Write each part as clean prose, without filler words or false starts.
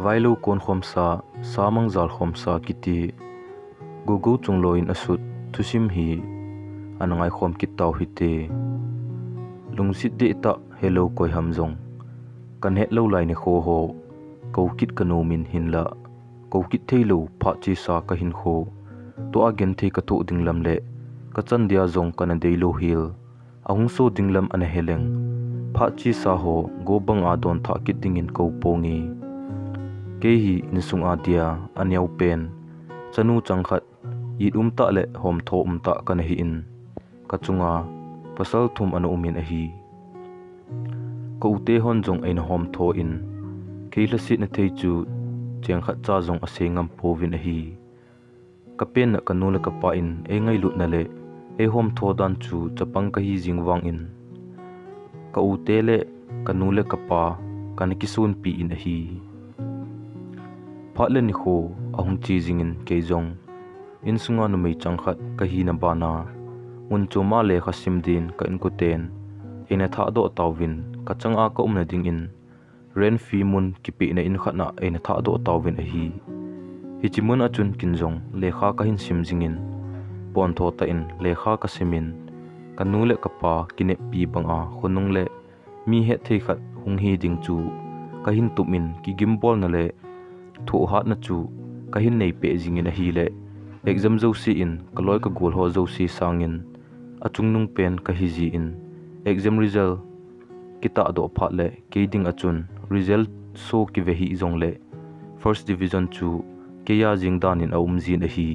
Vailou Khomsa Samang Jalkhomsa kiti Gogou Chongloi in asut thusim hi anangai khom kitau hite lungsit de ta hello koi hamjong kan het lo lai ne kho ho ko kit kanu min hinla ko kit theilo pha chi sa ka hin kho to again the ka to dinglam le ka chan dia jong kana deilo hil ahung so dinglam ana heleng pha chi sa ho go bang a don tha kit dingin ko pongi ke hi nisung a dia anyau pen chanu changkhat i ta le hom tho ta kana hi in ka chunga pasal thum anu umin a hi ko te hon jong ein hom tho in keila sit na thei chu cheng khat cha jong asengam povin a hi ka pen na kanu le ka pa in e ngai lut na le e hom tho dan chu chapang ka hi jingwang in ka u te le kanu le ka pa kan kisun pi in a hi pha le ni kho ahung chi jingin ke jong in sunga nu mei changkhat ka hi na bana mun choma le khasim din ka in ko ten ena tha do tawin ka changa ka umna ding in ren fi mun kipi na in khana ena tha do tawin a hi hichimun achun kinjong lekha ka hin sim jingin pon tho ta in lekha ka simin kanu le kapa kine pi banga khunung le mi he thei khat hung hi ding chu ka hin tumin ki gimbol na le thu hat na chu ka hin nei pe jingin a hi le exam zo si in kaloi ka gol ho zo si sangin achung nung pen ka hi ji in exam result kita do pha le ke ding achun result so ki ve hi jong le first division chu ke ya jing dan in aum ji na hi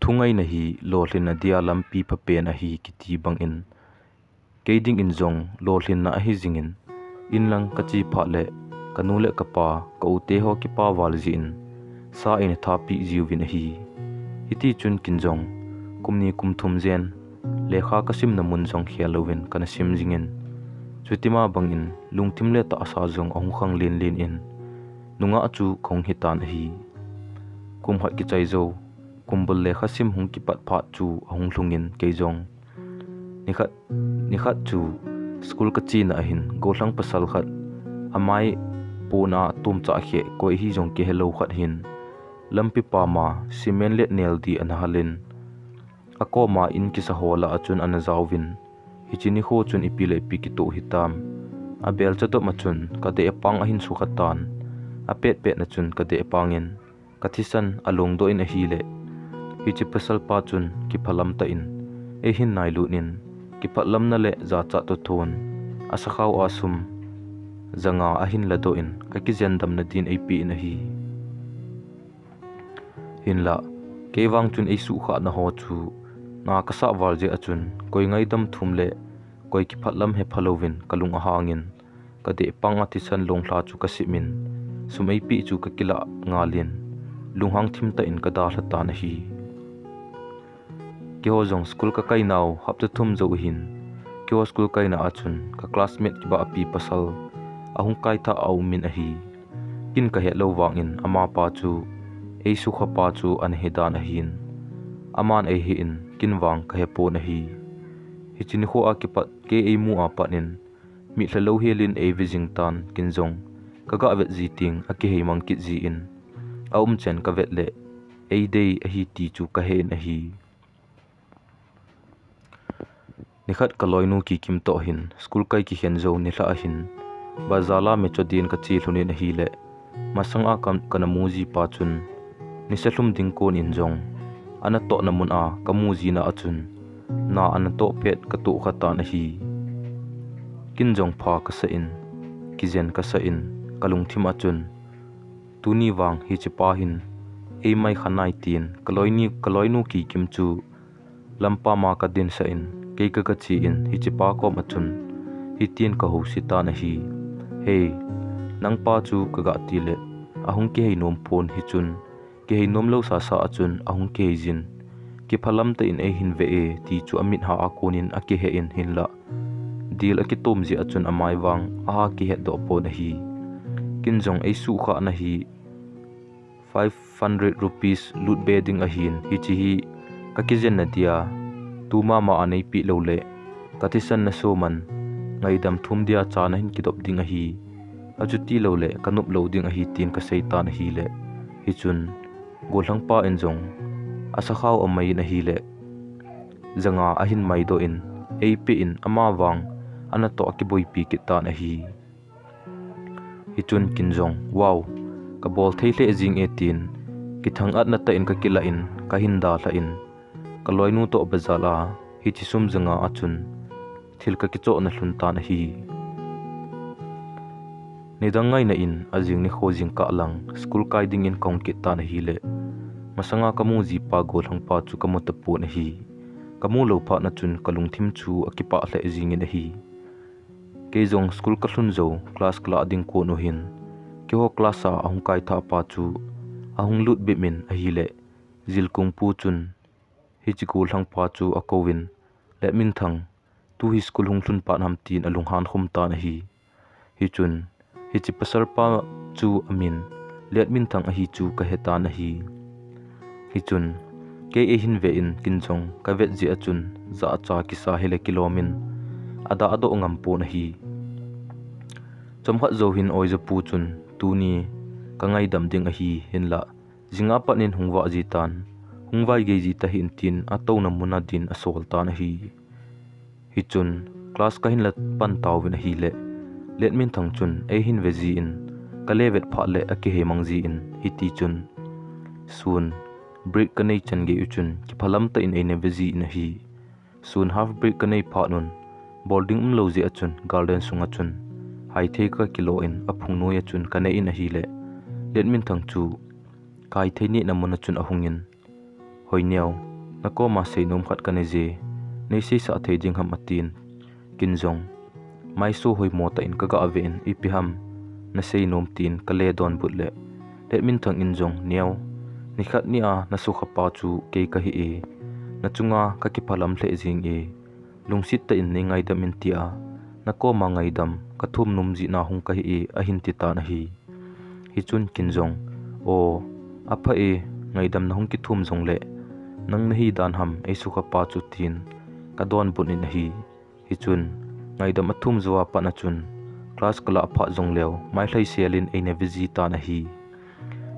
thungai na hi lo hlin na dia lampi pha pen a hi ki ti bang in ke ding in jong lo hlin na hi jingin in lang ka chi pha le kanu le kapa ka u te ho ki pa wal ji in sa in tha pi jiwin hi hiti chun kinjong kumni kumthum zen lekha kasim na mun jong khialowin kana sim jingin chutima bangin lungthim le ta asa jong ahung khang len len in nunga chu khong hitan hi kum ha ki chai zo kumbul le khasim hung ki pat pha chu ahung hlungin ke jong nikhat chu school ka chi na hin golang pasal khat amai puna tum cha khe koi hi jong ke hello khat hin lampi pa ma cement le nel di an halin ako ma in ki sa hola achun an zawin hichini kho chun ipile piki to hitam abel chato machun ka de pang ahin su khatan apet pet na chun ka de pangin kathisan along do in a hile hichi pasal pa chun ki phalam ta in e hin nai lu nin ki phalam na le za cha to thon asakhaw asum zanga ahin la do in ka ki jendam na din ap in a hi hinla kewang chun ei su kha na ho chu na ka sa wal je achun koi ngai dam thum le koi ki phatlam he phalovin kalung a hangin ka de panga ti san long hla chu ka simin sumei pi chu ka kila ngalin lunghang thim ta in ka da hla ta na hi ke ho jong school ka kai naw hap tu thum zo hin ke ho school kai na achun ka classmate ki ba api pasal ahung kai tha au min a hi kin ka he lo wangin ama pa chu ei su kha pa chu an hedan a hin aman ei hi in kinwang ka he po na hi hichin kho a ki pat ke ei mu a panin mi thlo helin ei vijing tan kinjong kaga vet ji ting a ki hei mang ki ji in aum chen ka vet le ei dei a hi ti chu ka he na hi nikhat kaloinu ki kim to hin school kai ki hen zo ni hla a hin bazala me chodin ka chi hlunin a hi le masanga kam kana muji pa chun nisalum ding kon in jong ana to na mun a kamuji na achun na ana to pet ka tu khata na hi kin jong pha ka sa in kizen ka sa in kalung thim achun tuni wang hi chipa hin ei mai khanai tin kaloinu ki kim chu lampa ma ka din sa in ke ka chi in hi chipa ko machun hi tin ka ho sita na hi hey nang pa chu ka ga ti le ahung ke hei nom phone hi chun ke hei nom lo sa sa achun ahung ke jin ki phalam ta in e hin ve e ti chu amit ha akunin a ke he in hin la dil a ki tom ji achun amai wang a ki he do po na hi kinjong e su kha na hi 500 rupees loot bedding a hin hi chi hi ka ki jen na dia tu ma anei pi lo le kathisan na so man ngai dam thum dia cha na hin kidop ding a hi ajuti lo le kanup lo ding a hi tin ka seitan hi le hi chun golhang pa en jong asa khaw amai na hi le zanga ahin mai do in ap in ama wang ana to ki boi pi ki ta na hi chun kin jong wow ka bol theile jing 18 ki thang at na ta in ka kila in ka hin da la in ka loinu to bazala hi chi sum zanga achun thil ka ki cho na hlun ta na hi ni dangai na in ajing ni khojing ka lang school kai ding in kong ki ta na hi le masanga kamu ji pa golhang pa chu kamu ta pu na hi kamu lo pha na chun kalung thim chu akipa hle jing in hi ke jong school ka hlun zo class kla ding ko no hin ke ho class a ahung kai tha pa chu ahung lut be min a hi le zil kung pu chun hi chi kul hang pa chu a kowin le min thang tu hi school hung hlun pa nam tin alung han khum ta na hi chun hi chi pasar pa chu amin le min thang a hi chu ka heta na hi chun ke e hin ve in kin chong ka vet ji a chun za cha ki sa hele kilomin ada ado ngam po na hi chomkha zo hin oi zo pu chun tu ni ka ngai dam ding a hi hin la jinga panin hungwa ji tan hungwai ge ji ta hin tin a to na muna din a sol ta na hi chun class ka hin la pan taw win hi le let min thang chun e hin ve ji in ka levet pha le a ki he mang ji in hi ti chun sun break ka nei chan ge u chun ki phalam ta in e ne ve ji in hi sun half break ka nei pha nun boarding lo ji a chun garden sunga chun hai the ka kilo in aphung no ya chun ka nei in a hi le let min thang chu kai the ni na mun chun ahungin hoinyau na ko ma sei nom khat ka ne je nei sei sa the jing ham atin kin jong mai so hoi mo ta in ka ga ave in ipiham na sei nom tin ka le don but le let min thang in jong niau ni khat ni a na su khapa chu ke ka hi e na chunga ka ki phalam hle jing e lungsit ta in nei ngai dam in tia na ko ma ngai dam ka thum num ji na hung ka hi e a hin ti ta na hi chun kin jong o apha e ngai dam na hung ki thum jong le nang na hi dan ham e su khapa chu tin ka don bun in hi chun ngai dam athum zuwa pa na chun class kala pha jong lew mai hlai selin e ne viji ta na hi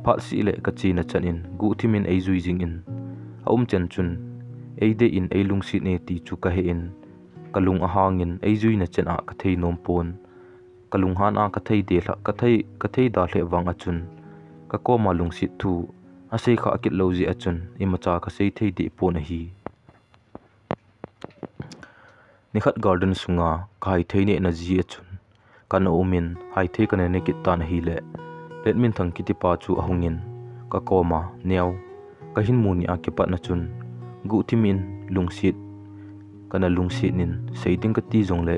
pha si le ka chi na chan in gu thimin ei zui jing in aum chen chun ei de in ei lung si ne ti chu ka he in kalung a hangin ei zui na chen a ka thei nom pon kalung han a ka thei de la ka thei da hle wang a chun ka ko ma lung si thu a sei kha kit lo ji a chun i ma cha ka sei thei de pon a hi nikhat garden sunga kai thei ne na ji a chun kan umin hai thei kan ne kit ta na hi le let min thang kiti pa chu ahungin ka koma neu ka hin mu ni a ke pa na chun gu thimin lungsit kana lungsit nin seiding ka ti jong le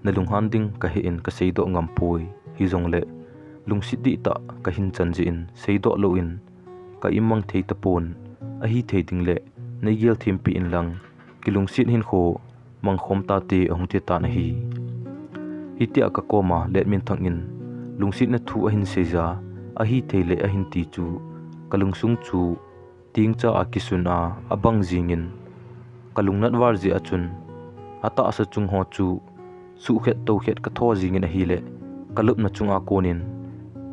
na lunghan ding ka he in ka seido ngam pui hi jong le lungsit di ta ka hin chan ji in seido lo in ka imang thei ta pon a hi thei ding le nei gel thim pi in lang ki lungsit hin kho mang khom ta te ahung te ta na hi tia ka koma let min thang in lungsit na thu a hin seja a hi theile a hin ti chu kalungsung chu ting cha a kisun a abang jingin kalungnat war ji achun ata asa chung ho chu su khet to khet ka tho jingin a hi le kalup na chunga konin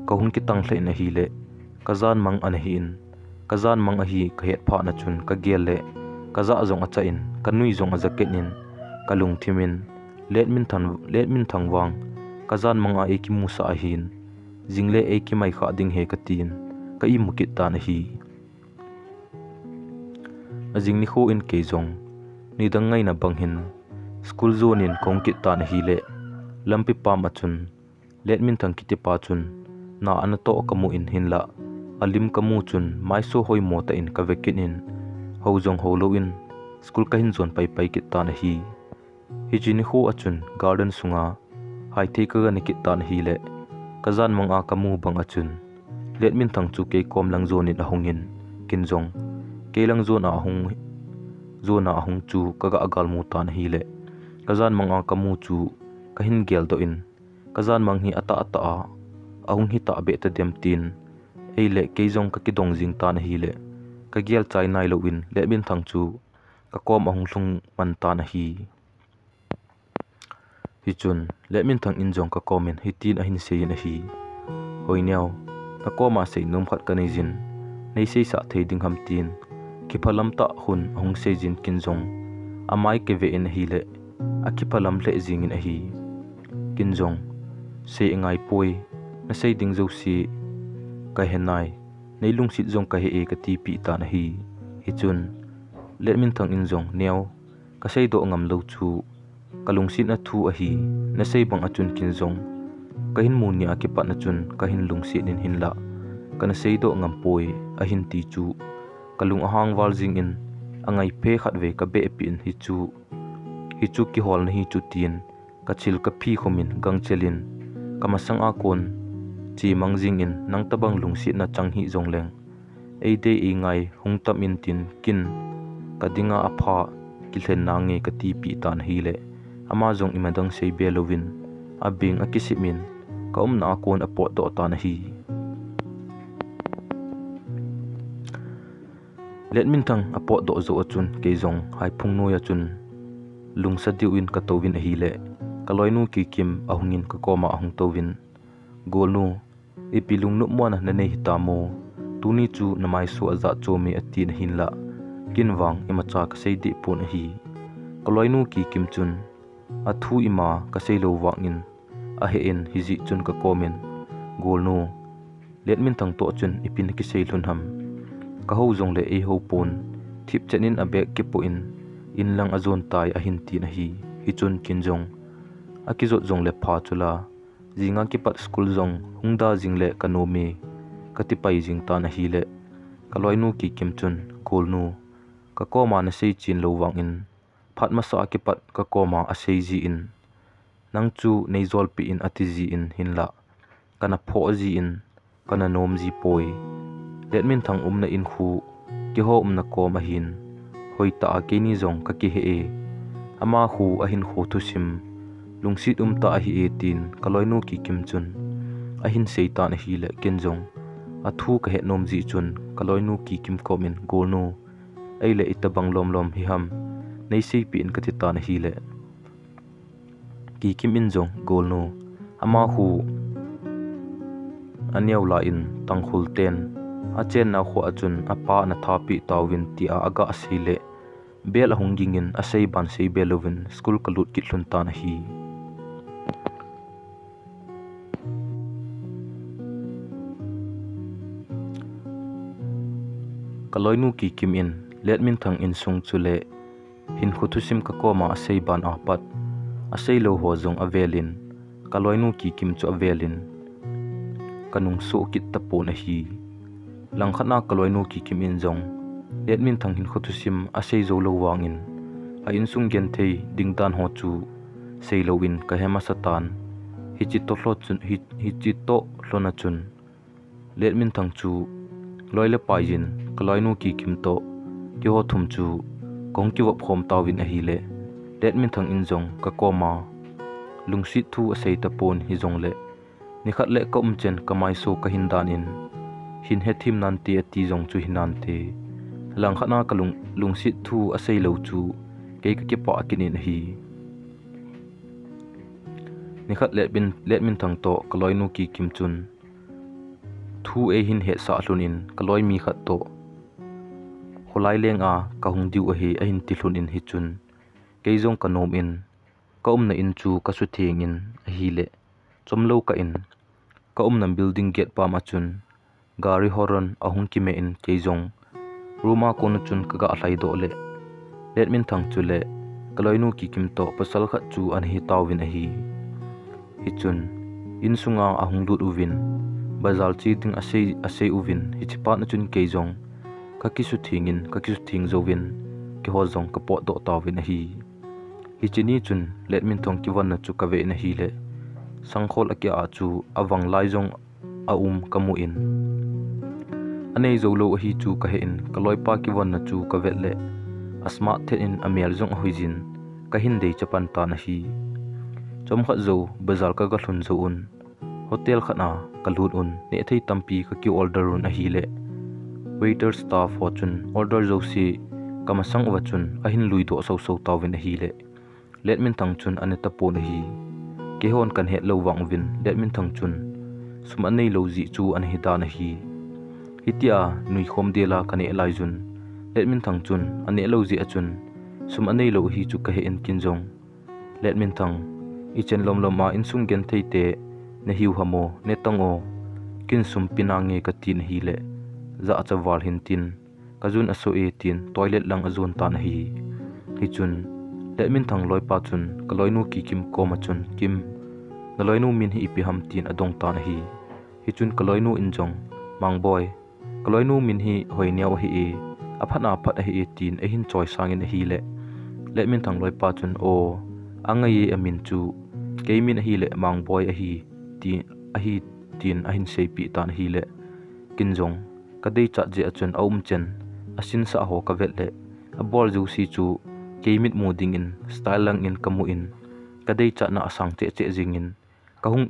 ka hun ki tang hle na hi le ka zan mang an hi in ka zan mang a hi ka het pha na chun ka gel le ka za zong a cha in ka nui zong a jacket nin kalung thimin let min thang wang ka zan mang a eki musa a hin jingle eki mai kha ding he ka tin ka i mukit ta na hi ajing ni kho in ke jong ni dang ngai na bang hin school zone in kongkit ta na hi le lampi pa ma chun let min thang kiti pa chun na an to kamu in hin la alim kamu chun mai so hoi mo ta in ka vekin in ho jong ho lo in school ka hin zone pai pai kit ta na hi jini kho achun garden sunga hai thei ka ga ni kit ta na hi le kazan mang a kamu bang achun let min thang chu ke kom lang zone in ahungin kin jong ke lang zone a hung chu kaga agal mu ta na hi le kazan mang a kamu chu ka hin gel do in kazan mang hi ata a ahung hi ta be ta dem tin ei le ke jong ka ki dong jing ta na hi le ka gel chai nai lo in let min thang chu ka kom ahung hlung man ta na hi hi chun let min thang in jong ka comment hi tin a hin sein a hi hoi neo ka koma sei num khat ka nei jin nei sei sa thei ding ham tin ki phalam ta hun hong sei jin kin jong amai ke ve in hi le a ki phalam le jing in a hi kin jong sei ngai poi na sei ding zo si ka henai nei lung sit jong ka he e ka ti pi ta na hi chun let min thang in jong neo ka sei do ngam lo chu kalung sin a thu a hi na sei bang a chun kin jong ka hin mu ni a ki pa na chun ka hin lung sin in hin la ka na sei do ngam poi a hin ti chu kalung a hang wal jing in angai phe khat ve ka be pin hi chu ki hol na hi chu tin ka chil ka phi khomin gang chelin ka masang a kon chi mang jing in nang tabang lung sin na chang hi jong leng ei de i ngai hung tam in tin kin ka dinga apha ki thlen na nge ka ti pi tan hi le ama jong imadang sei belovin abing akisimin ka na kon apo do ta na hi let min thang apo do zo achun ke jong hai phung no ya chun lung sa diu in ka towin a hi le ka loinu ki kim ahungin ka koma ahung towin golnu ipilung nu mo na nei ta mo tuni chu namai su aza chomi ati na hin la kinwang imacha ka sei di pon hi kaloinu ki kim chun athu ima ka sei lo wangin a he en hiji chun ka komen golnu let min thang to chun ipin ki sei lun ham ka ho jong le e ho pon thip chenin a bek ki po in lang azon tai a hin ti na hi chun kin jong akizot jong le pha chula jinga ki pat school jong hungda jingle kanomi katipai jing ta na hi le kaloinu ki kim chun golnu ka koma na sei chin lo wangin phatma sa ki pat ka koma a sei ji in nang chu nei zol pi in ati ji in hin la kana pho ji in kana nom ji poi let min thang na in khu ki ho na kom a hin hoi ta ke ni jong ka ki he e ama khu a hin kho thu sim lungsit ta a hi e tin kaloinu ki kim chun a hin sei ta na hi le ken jong a thu ka he nom ji chun kaloinu ki kim komin golnu ai le itabang lom hi ham nei sei pi in ka ti ta na hi le ki kim in jong golnu ama hu aniaw la in tangkhul ten a chen na kho achun apa na tha pi tawin ti a aga sei le bel hunging in a sei ban sei belovin school kalut ki thlun ta na hi kaloinu ki kim in let min thang in sung chule hin khutusim ka koma asei ban a pat asei lo ho jong avelin kaloinu ki kim chu avelin kanung so kit tapo na hi langkhana kaloinu ki kim in jong let min thang hin khutusim asei zo lo wangin a in sung gen thei dingdan ho chu sei lo in ka hema satan hi chi to hlona chun let min thang chu loile paijin kaloinu ki kim to ki ho thum chu kong ki wop khom tawin a hi le let min thang in jong ka koma lungsi thu asei ta pon hi jong le ni khat le kom chen kamai so ka hin dan in hin he thim nan ti ati jong chu hinan te lang khana ka lungsi thu asei lo chu ke ka ki pa akinin hi ni khat let min thang to kaloinu ki kim chun thu e hin he sa hlunin kaloi mi khat to holai leng a ka hung diu a hi a hin ti hlun in hi chun keizong kanom in ka na in chu ka su theng in a hi le chomlo ka in ka na building gate pa ma chun gari horon a hung ki me in keizong ruma kon chun ka ga hlai do le let min thang chu le kaloinu ki kim to pasal khat chu an hi tawin a hi chun in sunga a hung lut uvin bazal chi ting asei uvin hi chipa na chun keizong ka kisu thing zowin ki ho zong ka po do tawin a hi chini chun let min thong ki wan na chu ka ve na hi le sangkhol akia a chu awang lai zong a kamu in anei zolo a hi chu ka he in kaloi pa ki wan na chu ka ve le asma the in amel zong huijin ka hin dei chapan ta na hi chom kha zo bazal ka hlun zo un hotel khana kalut un ne thei tampi ka ki order un a hi le waiter staff ho chun order zo si kamasang wa chun a hin lui do so tawin a hi le let min thang chun ane ta pon hi ke hon kan het lo wang vin let min thang chun sum anei lo zi chu an hi da na hi hitia nui khom de la kan e lai jun let min thang chun ane lo zi a chun sum anei lo hi chu ka he in kin jong let min thang i chen lom lom ma in sung gen thei te na hiu hamo ne tango kin sum pinange ka tin hi le za cha wal hin tin kajun aso e tin toilet lang azun tan hi hi chun let min thang loi pa chun kaloi nu ki kim ko ma chun kim naloi nu min hi pi ham tin adong tan hi hi chun kaloi nu in jong mang boy kaloi nu min hi hoi niaw hi e aphana phat hi e tin a hin choi sangin hi le let min thang loi pa chun o angai amin chu keimin hi le mang boy a hi tin a hin sei pi tan hi le kin jong kadei cha je achun aum chen asin sa ho ka vet le a bol ju si chu keimit mu ding in style lang in kamu in kadei cha na asang che jing in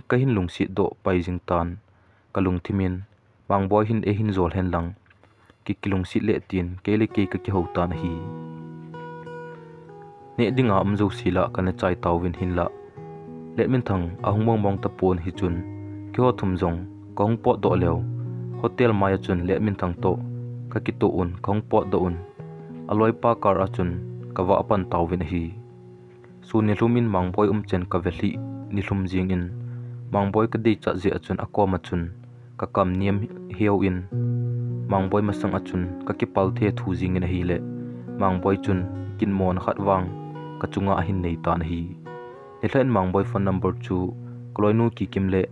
ka hin lung si do pai jing tan kalung thimin mang boy hin e hin zol hen lang ki kilung si le tin kele ke ka ki ho tan hi ne dinga am zo sila kana chai tawin hin la let min thang ahung mong ta pon hi chun kyo thum jong kong po do lew hotel maya chun let min thang to ka ki to un kong po do un aloi pa kar a chun kawa apan tawin hi su ni lumin mang boy chen ka veli ni lum jing in mang boy ka dei cha je achun akoma chun ka kam niam heo in mang boy masang achun ka ki pal the thu jing in hi le mang boy chun kin mon khat wang ka chunga a hin nei tan hi ni hlen mang boy phone number chu kloi nu ki kim le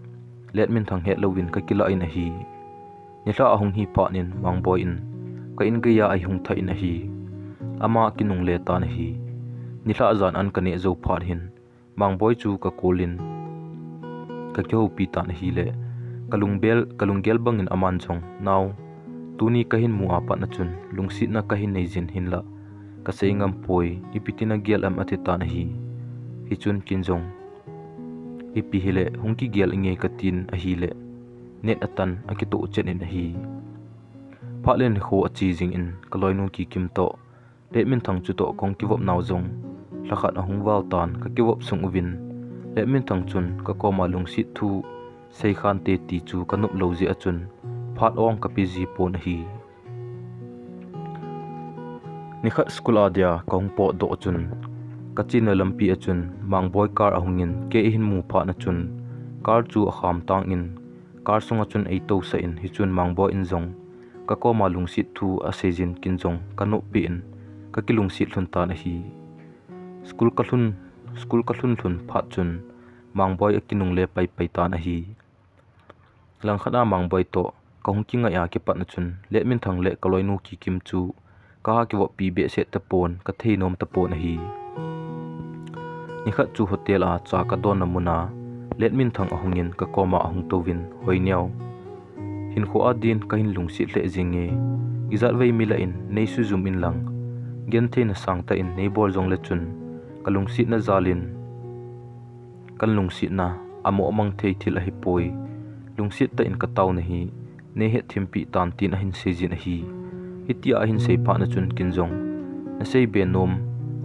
let min thang he lowin ka kila in hi ni hla ahung hi pa nin mang boy in ka in ga ya ai hung tha in hi ama kinung le tan hi ni hla zan an ka ne zo phar hin mang boy chu ka kolin ka kyo pi tan hi le kalung gel bang in aman chong now tuni ka hin mu apa na chun lungsi na ka hin nei jin hin la ka seingam poi ipitina gel am ate tan hi chun kin jong ipi hele hungki gel nge ka tin a hi le net atan akito chen in hi phalen kho achi jing in kaloi nu ki kim to let min thang chu to kong ki wop naw jong lakhat ahung wal tan ka ki wop sung win let min thang chun ka ko ma lung si thu sei khan te ti chu kanup lo ji achun phat ong ka pi ji pon hi ni khat school adia kong po do chun kachina lampi achun mang boy car ahungin ke hin mu pha na chun car chu kham tang in car sunga chun ei to sa in hi chun mang boy in jong ka ko ma lung si thu a sejin kin jong kanu pi in ka kilung si hlun ta na hi school ka hlun phat chun mang boy akinung le pai ta na hi lang khana mang boy to ka hung kinga ya ke pat na chun let min thang le kaloi nu ki kim chu ka ki wo pi be se ta pon ka thei nom ta pon hi ni khat chu hotel a cha ka don namuna let min thang ahungin ka koma ahung tovin hoi niaw hin kho adin ka hin lungsi hle jinge izat vei mila in nei su zum in lang gen the na sang ta in nei bol jong le chun ka lungsi na zalin kan lungsi na amo mang thei thil a hi poi lungsi ta in ka taw na hi ne he thimpi tan tin a hin sejin a hi hitia a hin sei pha na chun kin jong na sei be nom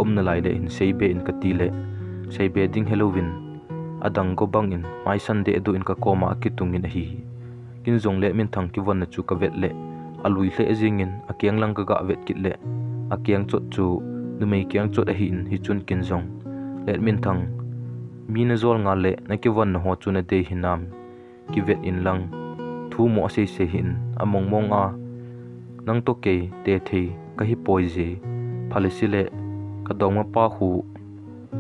om na lai le in sei be in ka ti le sei be ding halloween adang go bang in mai sunday du in ka koma akitung in hi kin jong le min thang ki wan na chu ka vet le alui hle jing in akyang lang ka ga vet kit le akyang chot chu nu mei kyang chot a hi in hi chun kin jong le min thang mi na zol nga le na ki wan na ho chu na de hinam ki vet in lang thu mo sei se hin among mong a nang to ke te thei ka hi poi je phalisi le ka dong ma pa hu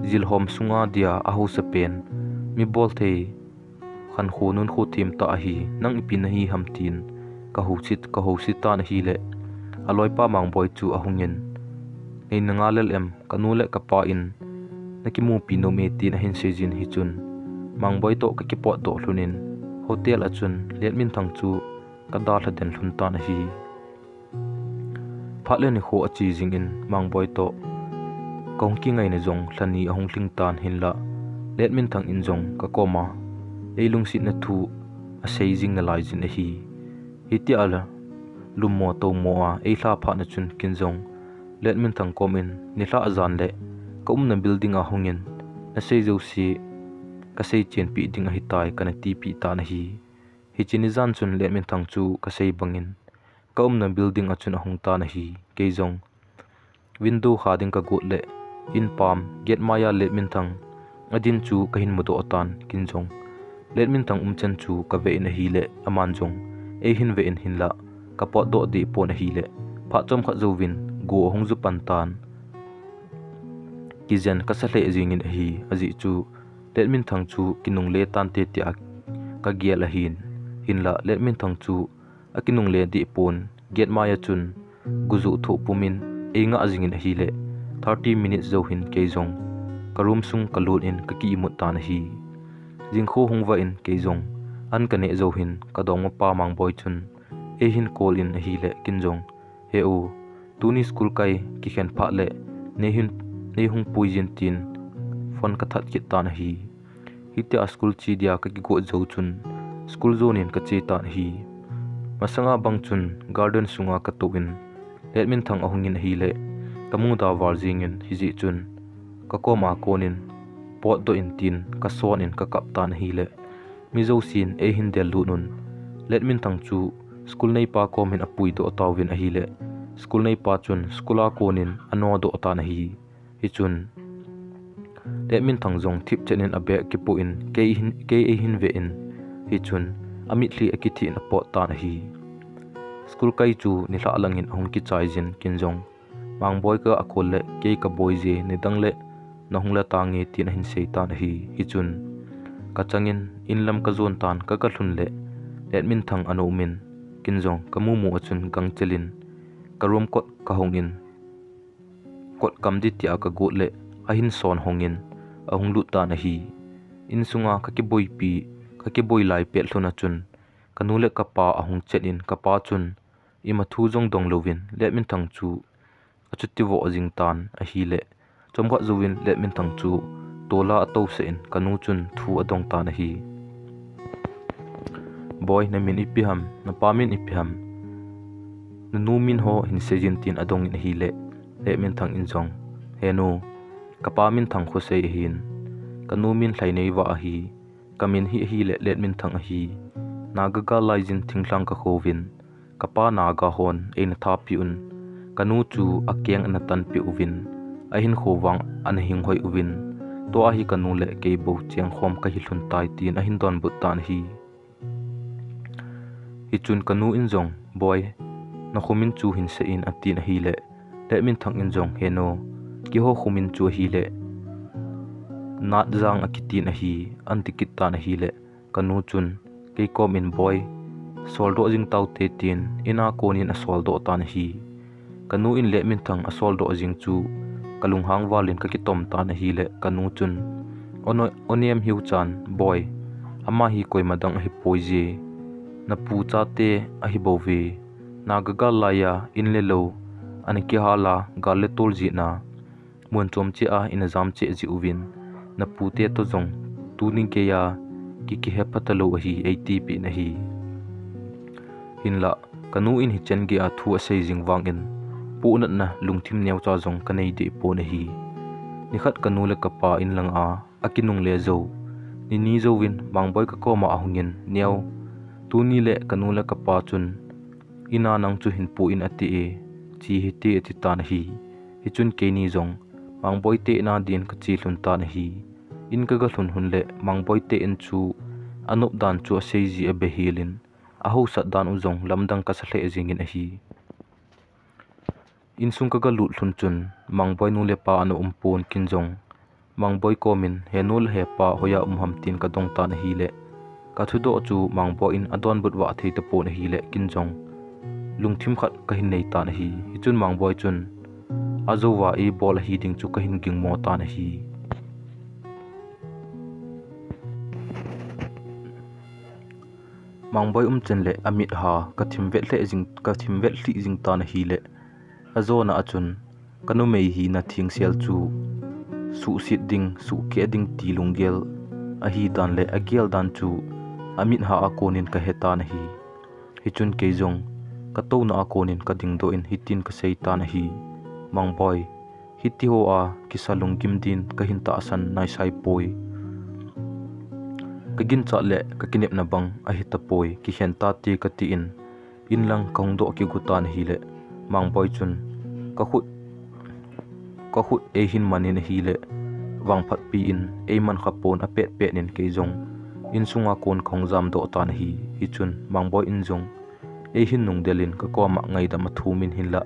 Jalkhomsa dia ahu sa pen mi bol thei khan khu nun khu thim ta hi nang ipin hi hamtin ka hu sit ta na hi le aloi pa mang boy chu ahungin nei nanga lel em kanu le ka pa in nakimu pino me tin hin sejin hi chun mang boy to ka ki po do hlunin hotel a chun let min thang chu ka da thlen hlun ta na hi phatle ni kho achi jing in mang boy to kong ki ngai na jong thlani ahung tling tan hin la let min thang in jong ka koma eilung sit na thu a sei jing na lai jin a hi hiti ala lummo to mo a ei hla pha na chun kin jong let min thang kom in ni hla azan le ka na building a hungin na sei jo si kasei chen pi ding a hi tai kana ti pi ta na hi chinizan chun le min thang chu kasei bangin kaumna building a chun ahung ta na hi keizong window hading ka gut le in palm get maya le min thang adin chu kahin mudo atan kinjong let min thang chen chu ka ve na hi le aman jong e hin ve in hin la ka po do di po na hi le pha chom kha zowin go hong zu pan tan kizen ka sa le jing in hi aji chu let min thang chu kinung le tan te ti ka gial a hin la let min thang chu akinung le di pon get maya chun guzu tho pumin enga ajing in hi le 30 minutes zo hin keizong karum sung kalun in ka ki mut tan hi jingkho hungwa in keizong an kane zo hin kadong pa mang boy chun e hin call in hi le kinjong he o tuni school kai ki khen pha le ne hung puijin tin phone ka that kit tan hi hitia school chi dia ka ki go zo chun school zone in ka che tan hi masanga bang chun garden sunga ka to in let min thang ahungin hi le kamu da warjing in hi ji chun ka koma konin pot do in tin ka son in ka kap tan hi le mizo sin e hin del lu nun let min thang chu school nei pa kom hin apui do tawin a hi le school nei pa chun skula konin ano do ta na hi chun let min thang jong thip chenin abe ki pu in ke e hin ve in hi chun amit li akithi na pot ta na hi school kai chu ni hla langin hong ki chai jin kinjong mang boy ka akol le ke ka boy je ni dang le na hungla tangi tin hin sei ta na hi chun ka changin inlam ka zon tan ka hlun le let min thang anu min kinjong kamu mu achun gang chelin karom kot ka hongin kot kam di tia ka go le ahin son hongin ahung lu ta na hi in sunga ka ki boy lai pe thluna chun kanule ka pa ahung chenin ka pa chun ima thu jong dong lovin let min thang chu achuti wo jing tan a hi le chomga zuwin let min thang chu tola ato se in kanu chun thu adong ta na hi boy na min ipiham na pamin ipiham nu min ho hin sejin tin adong in hi le let min thang in jong henu kapa min thang kho sei hin kanu min thlai nei wa a hi kamin hi le let min thang a hi nagaga laijin thinglang ka khovin kapa naga hon ein tha pi un kanu chu akyang na tan pi uvin ahin khowang an hing hoi uvin to a hi kanu le ke bo cheng khom ka hi hlun tai tin ahin don but tan hi chun kanu in jong boy na khumin chu hin se in atin hi le let min thang in jong heno ki ho khumin chu hi le nat jang akitin a hi antikit ta na hi le kanu chun ke kom in boy soldo jing tau te tin ina konin a soldo ta na hi kanu in le min thang a soldo jing chu kalung hang walin ka ki tom ta na hi le kanu chun oniam hiu chan boy ama hi koi madang hi poije na pu cha te a hi bowe na gaga laya in le lo ani ki hala galle tol ji na mun chom che a in jam che ji uvin na pu te to jong tu ning ke ya ki he patalo hi 80 pi na hi hinla kanu in hi chen ge a thu a sei jing wang in pu na na lungthim neu cha jong kanei de po na hi ni khat kanu le kapa in lang a akinung le zo ni zo win mangboy ka ko ma ahungin neu tu ni le kanu le kapa chun ina nang chu hin pu in ati e chi hi te ti ta na hi chun ke ni jong mangboy te na din ka chi hlun ta na hi in ka ga hlun hun le mangboy te in chu anup dan chu sei ji a behilin a ho sat dan u jong lamdang ka sa hle jingin a hi in sung ka ga lut hlun chun mangboy nu le pa anu pon kin jong mangboy komin henul he pa hoya ham tin ka dong ta na hi le ka thu do chu mangboy in adon but wa thei ta po na hi le kin jong lungthim khat ka hin nei ta na hi chun mangboy chun azowa e bol hi ding chu ka hin ging mo ta na hi mangboy chen le amit ha ka thim vel hli jing ta na hi le azona achun kanu mei hi na thing sel chu su sit ding su ke ding ti lunggel a hi dan le agel dan chu amit ha akonin ka heta na hi chun ke jong ka to na akonin ka ding do in hitin ka sei ta na hi mangboy hiti ho a kisalung kim din ka hin ta san nai sai poi kagin cha le kakinep na bang ahitapoi ki henta ti ka ti in lang kong do ki gutan hi le mangboi chun ka khut e hin manin hi le wang phat pi in e man khapon a pet pet nin ke jong in sunga kon khong jam do tan hi chun mangboi in jong e hin nung delin ka ko ma ngai da ma thumin hin la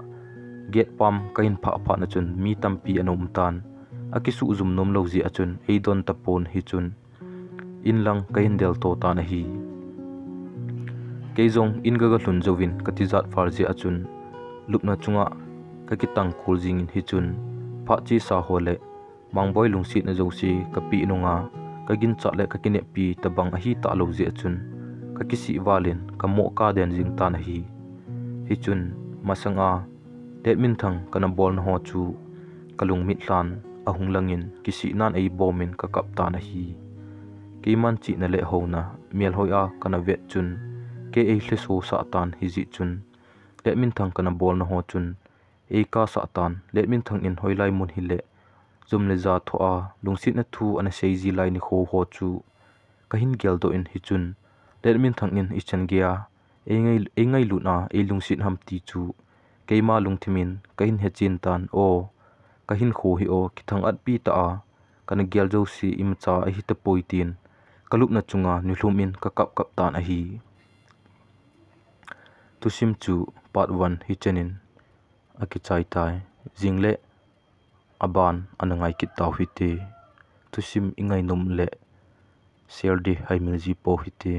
get pam kain pha na chun mi tampi anom tan akisu zum nom lo ji achun e don tapon hi chun in lang kain del to ta na hi keizong in ga hlun jovin katizat farji achun lupna chunga ka kitang khul jing in hi chun pha chi sa hole mangboi lungsi na josi kapi nunga kagin cha le ka kine pi tabang a hi ta lo ji achun ka kisi walin ka mo ka den jing ta na hi chun masanga demin thang kana bol na ho chu kalung mit hlan ahung langin kisi nan ei bomin ka kap ta na hi keman chi na le ho na mial hoya kana vet chun ke ei hle so sa tan hi ji chun demin thang kana bol na ho chun ei ka sa tan demin thang in hoilai mun hi le zum le za tho a lungsit na thu ana sei ji lai ni ho ho chu kahin gel do in hi chun demin thang in ichan gea ei ngai lu na ei lungsit ham ti chu keima lungthimin kahin he chin tan o kahin kho hi o kithang at pi ta a kana gel jo si imcha a hi ta poitin kalup na chunga nihlumin ka kap tan a hi tusim chu part 1 hi chenin akichai tai jingle aban anangai kit taw hi te tusim ingai nom le share de haimil ji po hi te